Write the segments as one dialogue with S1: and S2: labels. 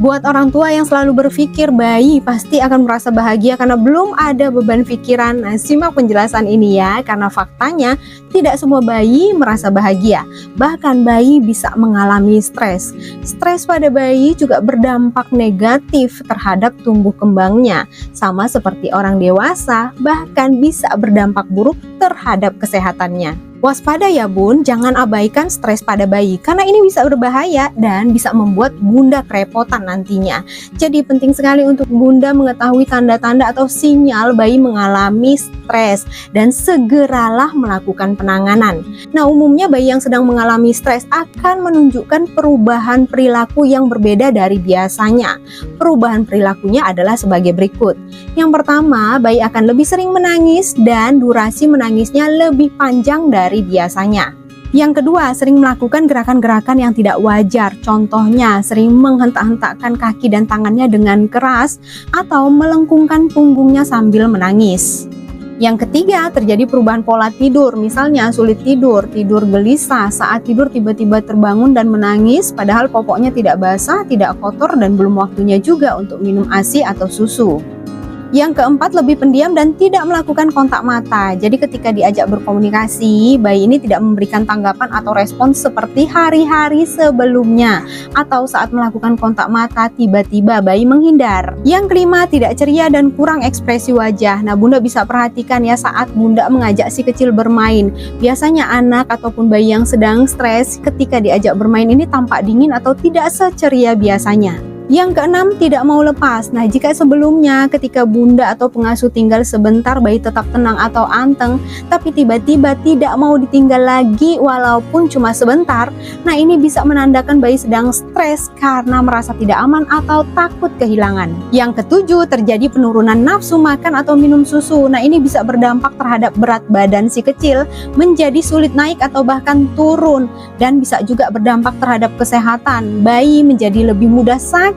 S1: Buat orang tua yang selalu berpikir bayi pasti akan merasa bahagia karena belum ada beban pikiran. Nah, simak penjelasan ini ya, karena faktanya tidak semua bayi merasa bahagia. Bahkan bayi bisa mengalami stres. Stres pada bayi juga berdampak negatif terhadap tumbuh kembangnya. Sama seperti orang dewasa, bahkan bisa berdampak buruk terhadap kesehatannya. Waspada ya bun, jangan abaikan stres pada bayi karena ini bisa berbahaya dan bisa membuat bunda kerepotan nantinya. Jadi penting sekali untuk bunda mengetahui tanda-tanda atau sinyal bayi mengalami stres dan segeralah melakukan penanganan. Nah, umumnya bayi yang sedang mengalami stres akan menunjukkan perubahan perilaku yang berbeda dari biasanya. Perubahan perilakunya adalah sebagai berikut. Yang pertama, bayi akan lebih sering menangis dan durasi menangisnya lebih panjang dari biasanya. Yang kedua, sering melakukan gerakan-gerakan yang tidak wajar. Contohnya, sering menghentak-hentakkan kaki dan tangannya dengan keras atau melengkungkan punggungnya sambil menangis. Yang ketiga, terjadi perubahan pola tidur. Misalnya sulit tidur, tidur gelisah, saat tidur tiba-tiba terbangun dan menangis padahal popoknya tidak basah, tidak kotor dan belum waktunya juga untuk minum ASI atau susu. Yang keempat, lebih pendiam dan tidak melakukan kontak mata. Jadi ketika diajak berkomunikasi, bayi ini tidak memberikan tanggapan atau respons seperti hari-hari sebelumnya. Atau saat melakukan kontak mata, tiba-tiba bayi menghindar. Yang kelima, tidak ceria dan kurang ekspresi wajah. Nah, bunda bisa perhatikan ya saat bunda mengajak si kecil bermain. Biasanya anak ataupun bayi yang sedang stres ketika diajak bermain ini tampak dingin atau tidak seceria biasanya. Yang keenam, tidak mau lepas. Nah, jika sebelumnya ketika bunda atau pengasuh tinggal sebentar bayi tetap tenang atau anteng, tapi tiba-tiba tidak mau ditinggal lagi walaupun cuma sebentar, nah ini bisa menandakan bayi sedang stres karena merasa tidak aman atau takut kehilangan. Yang ketujuh, terjadi penurunan nafsu makan atau minum susu. Nah, ini bisa berdampak terhadap berat badan si kecil menjadi sulit naik atau bahkan turun, dan bisa juga berdampak terhadap kesehatan. Bayi menjadi lebih mudah sakit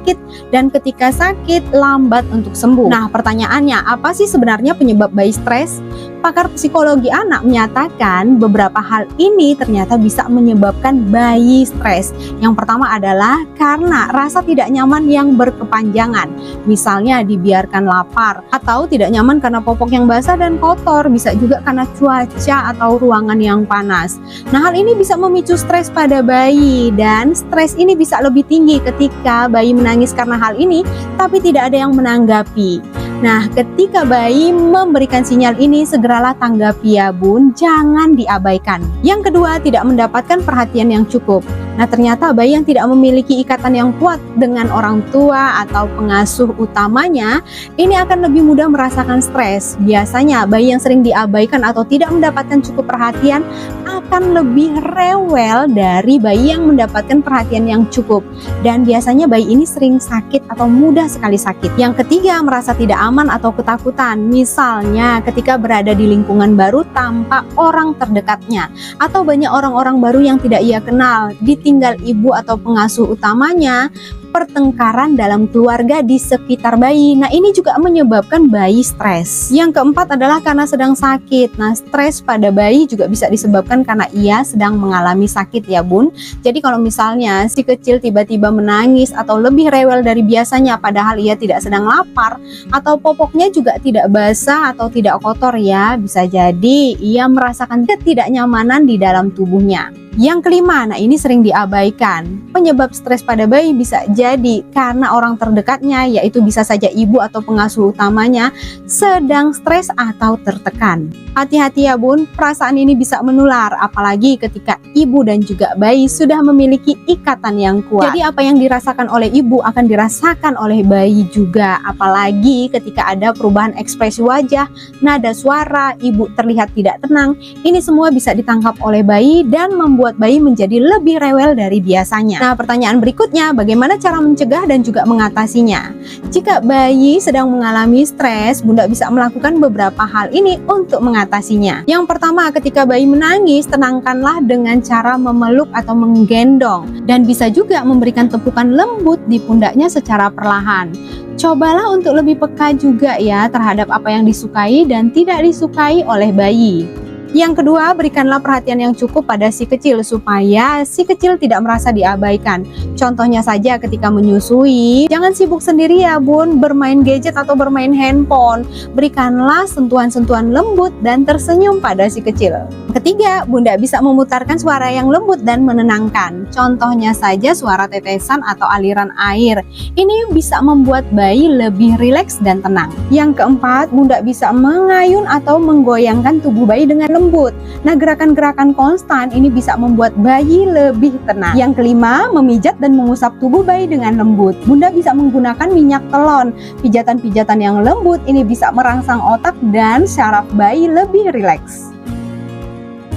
S1: dan ketika sakit lambat untuk sembuh. Nah, pertanyaannya, apa sih sebenarnya penyebab bayi stres? Pakar psikologi anak menyatakan beberapa hal ini ternyata bisa menyebabkan bayi stres. Yang pertama adalah karena rasa tidak nyaman yang berkepanjangan. Misalnya dibiarkan lapar, atau tidak nyaman karena popok yang basah dan kotor, bisa juga karena cuaca atau ruangan yang panas. Nah, hal ini bisa memicu stres pada bayi, dan stres ini bisa lebih tinggi ketika bayi menangis karena hal ini, tapi tidak ada yang menanggapi. Nah, ketika bayi memberikan sinyal ini, segeralah tanggapi ya bun, jangan diabaikan. Yang kedua, tidak mendapatkan perhatian yang cukup. Nah, ternyata bayi yang tidak memiliki ikatan yang kuat dengan orang tua atau pengasuh utamanya, ini akan lebih mudah merasakan stres. Biasanya bayi yang sering diabaikan atau tidak mendapatkan cukup perhatian akan lebih rewel dari bayi yang mendapatkan perhatian yang cukup. Dan biasanya bayi ini sering sakit atau mudah sekali sakit. Yang ketiga, merasa tidak aman atau ketakutan. Misalnya ketika berada di lingkungan baru tanpa orang terdekatnya, atau banyak orang-orang baru yang tidak ia kenal, ditinggal ibu atau pengasuh utamanya, pertengkaran dalam keluarga di sekitar bayi. Nah, ini juga menyebabkan bayi stres. Yang keempat adalah karena sedang sakit. Nah, stres pada bayi juga bisa disebabkan karena ia sedang mengalami sakit ya bun. Jadi kalau misalnya si kecil tiba-tiba menangis atau lebih rewel dari biasanya padahal ia tidak sedang lapar, atau popoknya juga tidak basah atau tidak kotor ya, bisa jadi ia merasakan ketidaknyamanan di dalam tubuhnya. Yang kelima, nah ini sering diabaikan. Penyebab stres pada bayi bisa jadi karena orang terdekatnya, yaitu bisa saja ibu atau pengasuh utamanya, sedang stres atau tertekan. Hati-hati ya bun, perasaan ini bisa menular, apalagi ketika ibu dan juga bayi sudah memiliki ikatan yang kuat. Jadi apa yang dirasakan oleh ibu akan dirasakan oleh bayi juga, apalagi ketika ada perubahan ekspresi wajah, nada suara, ibu terlihat tidak tenang. Ini semua bisa ditangkap oleh bayi dan membuat bayi menjadi lebih rewel dari biasanya. Nah, pertanyaan berikutnya, bagaimana cara mencegah dan juga mengatasinya? Jika bayi sedang mengalami stres, bunda bisa melakukan beberapa hal ini untuk mengatasinya. Yang pertama, ketika bayi menangis, tenangkanlah dengan cara memeluk atau menggendong, dan bisa juga memberikan tepukan lembut di pundaknya secara perlahan. Cobalah untuk lebih peka juga ya terhadap apa yang disukai dan tidak disukai oleh bayi. Yang kedua, berikanlah perhatian yang cukup pada si kecil supaya si kecil tidak merasa diabaikan. Contohnya saja ketika menyusui, jangan sibuk sendiri ya bun, bermain gadget atau bermain handphone. Berikanlah sentuhan-sentuhan lembut dan tersenyum pada si kecil. Ketiga, bunda bisa memutarkan suara yang lembut dan menenangkan. Contohnya saja suara tetesan atau aliran air. Ini bisa membuat bayi lebih rileks dan tenang. Yang keempat, bunda bisa mengayun atau menggoyangkan tubuh bayi dengan lembut. Nah, gerakan-gerakan konstan ini bisa membuat bayi lebih tenang. Yang kelima, memijat dan mengusap tubuh bayi dengan lembut. Bunda bisa menggunakan minyak telon. Pijatan-pijatan yang lembut ini bisa merangsang otak dan syaraf bayi lebih rileks.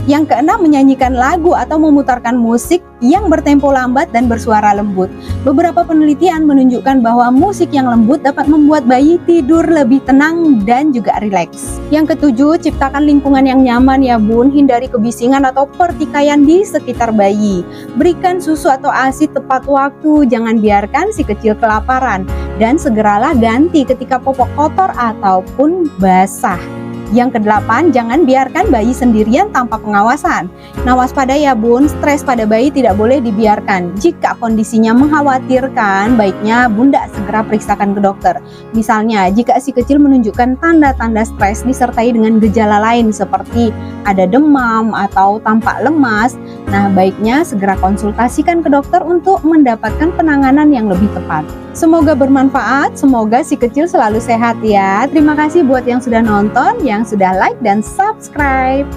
S1: Yang keenam, menyanyikan lagu atau memutarkan musik yang bertempo lambat dan bersuara lembut. Beberapa penelitian menunjukkan bahwa musik yang lembut dapat membuat bayi tidur lebih tenang dan juga rileks. Yang ketujuh, ciptakan lingkungan yang nyaman ya bun, hindari kebisingan atau pertikaian di sekitar bayi. Berikan susu atau ASI tepat waktu, jangan biarkan si kecil kelaparan. Dan segeralah ganti ketika popok kotor ataupun basah. Yang kedelapan, jangan biarkan bayi sendirian tanpa pengawasan. Nah, waspada ya bun, stres pada bayi tidak boleh dibiarkan. Jika kondisinya mengkhawatirkan, baiknya bunda segera periksakan ke dokter. Misalnya, jika si kecil menunjukkan tanda-tanda stres disertai dengan gejala lain seperti ada demam atau tampak lemas, nah baiknya segera konsultasikan ke dokter untuk mendapatkan penanganan yang lebih tepat. Semoga bermanfaat, semoga si kecil selalu sehat ya. Terima kasih buat yang sudah nonton, yang sudah like dan subscribe.